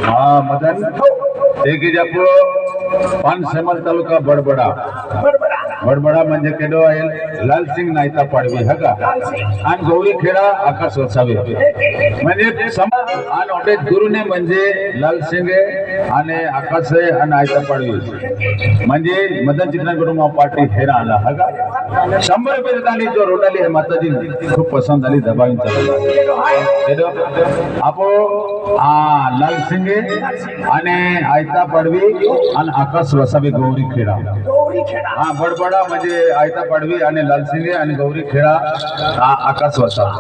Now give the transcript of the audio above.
हाँ मदन एक जप पानसेमल तालुका बडबडा बडबडा म्हणजे केडो आहे लालसिंग नायता पाडवी हका आणि गौरीखेडा आकाश वसावे म्हणजे आणि ओटे गुरुने म्हणजे लालसिंग आणि आकाश आणि नायता पाडवी म्हणजे मदन चित्रकडून पार्टी खेळा आला हका 100 रुपये देतानी जो रोटाली है माताजी खूप पसंत आली दबावीन चालला आपो लालसिंग आणि आयता पाडवी आणि आकाश वसावे गौरीखेडा हा बडबडा म्हणजे आयता पाडवी आणि लालसिंगे आणि गौरीखेडा आकाश वसावे